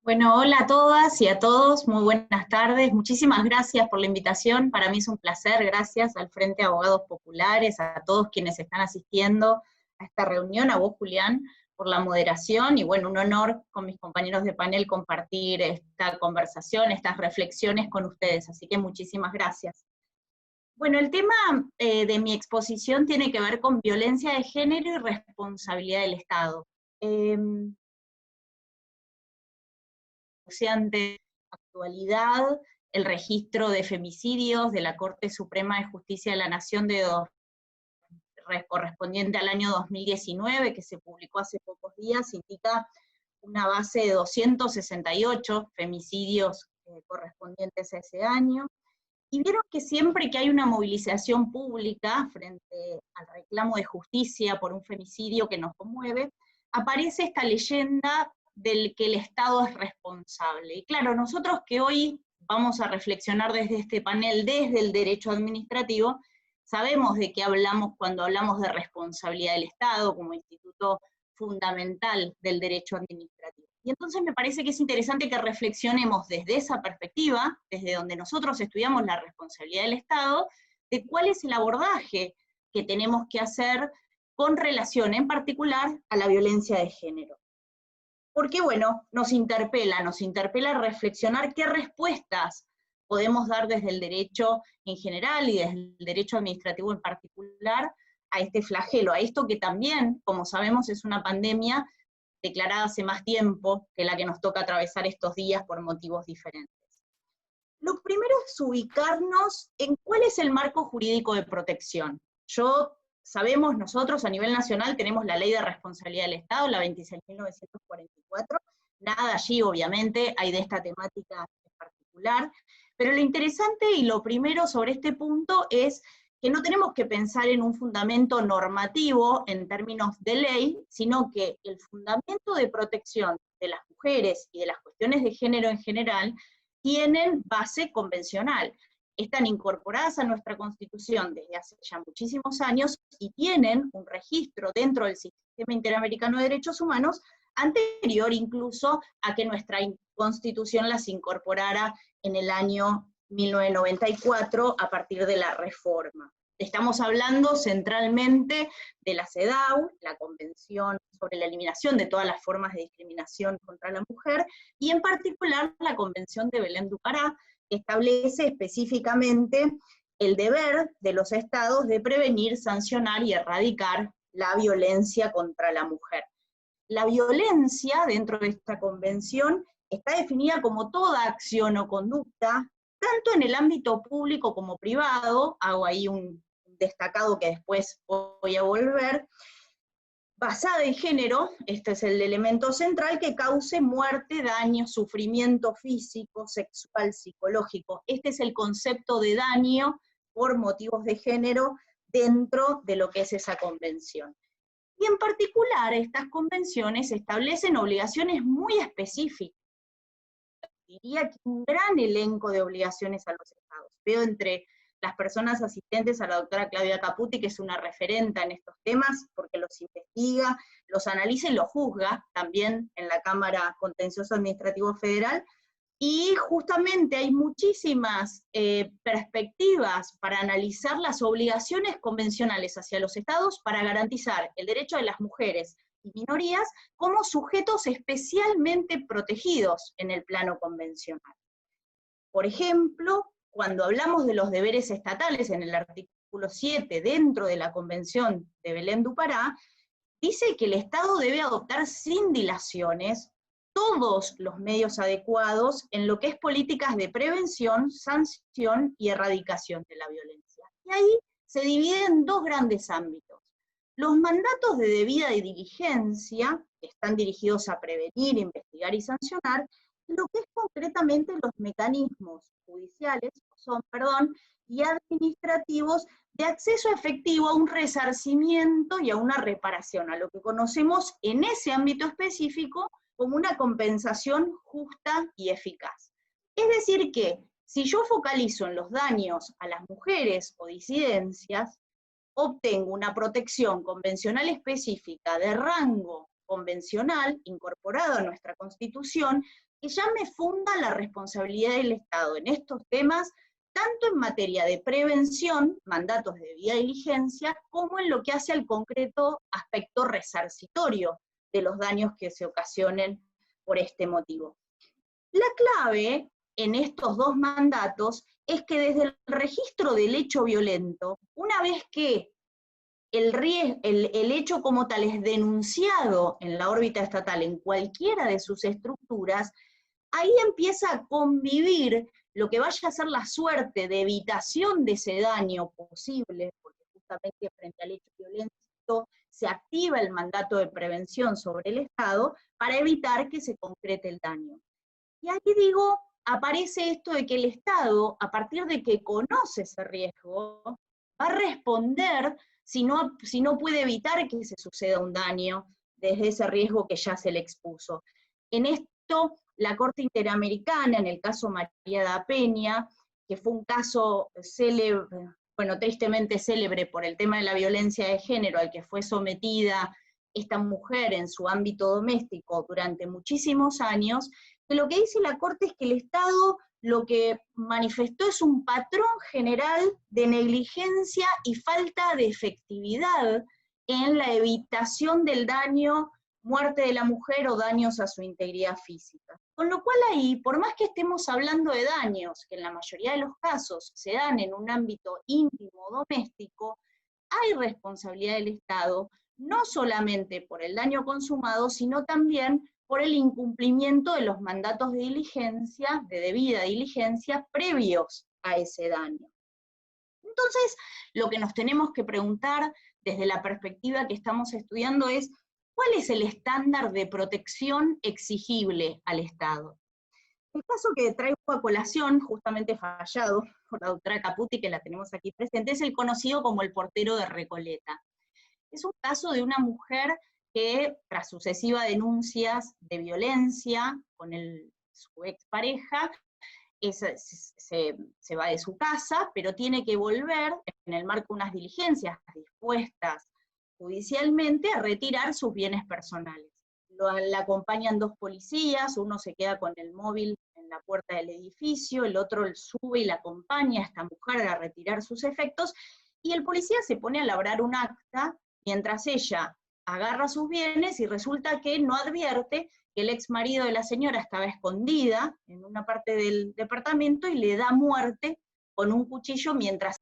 Bueno, hola a todas y a todos, muy buenas tardes. Muchísimas gracias por la invitación. Para mí es un placer, gracias al Frente de Abogados Populares, a todos quienes están asistiendo a esta reunión, a vos, Julián, por la moderación, y bueno, un honor con mis compañeros de panel compartir esta conversación, estas reflexiones con ustedes, así que muchísimas gracias. Bueno, el tema de mi exposición tiene que ver con violencia de género y responsabilidad del Estado. De actualidad, el registro de femicidios de la Corte Suprema de Justicia de la Nación correspondiente al año 2019, que se publicó hace pocos días, indica una base de 268 femicidios correspondientes a ese año. Y vieron que siempre que hay una movilización pública frente al reclamo de justicia por un femicidio que nos conmueve, aparece esta leyenda del que el Estado es responsable. Y claro, nosotros que hoy vamos a reflexionar desde este panel, desde el derecho administrativo, sabemos de qué hablamos cuando hablamos de responsabilidad del Estado como instituto fundamental del derecho administrativo. Y entonces me parece que es interesante que reflexionemos desde esa perspectiva, desde donde nosotros estudiamos la responsabilidad del Estado, de cuál es el abordaje que tenemos que hacer con relación en particular a la violencia de género. Porque bueno, nos interpela a reflexionar qué respuestas podemos dar desde el derecho en general y desde el derecho administrativo en particular a este flagelo, a esto que también, como sabemos, es una pandemia declarada hace más tiempo que la que nos toca atravesar estos días por motivos diferentes. Lo primero es ubicarnos en cuál es el marco jurídico de protección. Sabemos nosotros a nivel nacional tenemos la Ley de Responsabilidad del Estado, la 26.944, nada allí obviamente hay de esta temática en particular, pero lo interesante y lo primero sobre este punto es que no tenemos que pensar en un fundamento normativo en términos de ley, sino que el fundamento de protección de las mujeres y de las cuestiones de género en general tienen base convencional. Están incorporadas a nuestra Constitución desde hace ya muchísimos años y tienen un registro dentro del Sistema Interamericano de Derechos Humanos anterior incluso a que nuestra Constitución las incorporara en el año 1994 a partir de la reforma. Estamos hablando centralmente de la CEDAW, la Convención sobre la Eliminación de todas las formas de discriminación contra la mujer, y en particular la Convención de Belém do Pará, que establece específicamente el deber de los estados de prevenir, sancionar y erradicar la violencia contra la mujer. La violencia dentro de esta convención está definida como toda acción o conducta, tanto en el ámbito público como privado, hago ahí un destacado que después voy a volver, basada en género, este es el elemento central, que cause muerte, daño, sufrimiento físico, sexual, psicológico. Este es el concepto de daño por motivos de género dentro de lo que es esa convención. Y en particular, estas convenciones establecen obligaciones muy específicas. Diría que un gran elenco de obligaciones a los estados. Veo entre las personas asistentes a la doctora Claudia Caputi, que es una referenta en estos temas, porque los investiga, los analiza y los juzga, también en la Cámara Contencioso Administrativo Federal, y justamente hay muchísimas perspectivas para analizar las obligaciones convencionales hacia los estados para garantizar el derecho de las mujeres y minorías como sujetos especialmente protegidos en el plano convencional. Por ejemplo, cuando hablamos de los deberes estatales en el artículo 7 dentro de la Convención de Belém do Pará, dice que el Estado debe adoptar sin dilaciones todos los medios adecuados en lo que es políticas de prevención, sanción y erradicación de la violencia. Y ahí se divide en dos grandes ámbitos. Los mandatos de debida diligencia, que están dirigidos a prevenir, investigar y sancionar, y lo que es concretamente los mecanismos judiciales, y administrativos de acceso efectivo a un resarcimiento y a una reparación, a lo que conocemos en ese ámbito específico como una compensación justa y eficaz. Es decir que, si yo focalizo en los daños a las mujeres o disidencias, obtengo una protección convencional específica de rango convencional, incorporado a nuestra Constitución, que ya me funda la responsabilidad del Estado en estos temas, tanto en materia de prevención, mandatos de debida diligencia, como en lo que hace al concreto aspecto resarcitorio de los daños que se ocasionen por este motivo. La clave en estos dos mandatos es que desde el registro del hecho violento, una vez que el hecho como tal es denunciado en la órbita estatal en cualquiera de sus estructuras, ahí empieza a convivir lo que vaya a ser la suerte de evitación de ese daño posible, porque justamente frente al hecho violento se activa el mandato de prevención sobre el Estado para evitar que se concrete el daño. Y ahí digo, aparece esto de que el Estado, a partir de que conoce ese riesgo, va a responder si no puede evitar que se suceda un daño desde ese riesgo que ya se le expuso. En esto, la Corte Interamericana, en el caso María da Peña, que fue un caso célebre, bueno, tristemente célebre por el tema de la violencia de género al que fue sometida esta mujer en su ámbito doméstico durante muchísimos años, que lo que dice la Corte es que el Estado lo que manifestó es un patrón general de negligencia y falta de efectividad en la evitación del daño, muerte de la mujer o daños a su integridad física. Con lo cual ahí, por más que estemos hablando de daños, que en la mayoría de los casos se dan en un ámbito íntimo doméstico, hay responsabilidad del Estado, no solamente por el daño consumado, sino también por el incumplimiento de los mandatos de diligencia, de debida diligencia, previos a ese daño. Entonces, lo que nos tenemos que preguntar desde la perspectiva que estamos estudiando es, ¿cuál es el estándar de protección exigible al Estado? El caso que traigo a colación, justamente fallado por la doctora Caputi, que la tenemos aquí presente, es el conocido como el portero de Recoleta. Es un caso de una mujer que, tras sucesivas denuncias de violencia con su expareja, se va de su casa, pero tiene que volver, en el marco de unas diligencias dispuestas judicialmente, a retirar sus bienes personales. La acompañan dos policías, uno se queda con el móvil en la puerta del edificio, el otro sube y la acompaña a esta mujer a retirar sus efectos, y el policía se pone a labrar un acta mientras ella agarra sus bienes y resulta que no advierte que el ex marido de la señora estaba escondida en una parte del departamento y le da muerte con un cuchillo mientras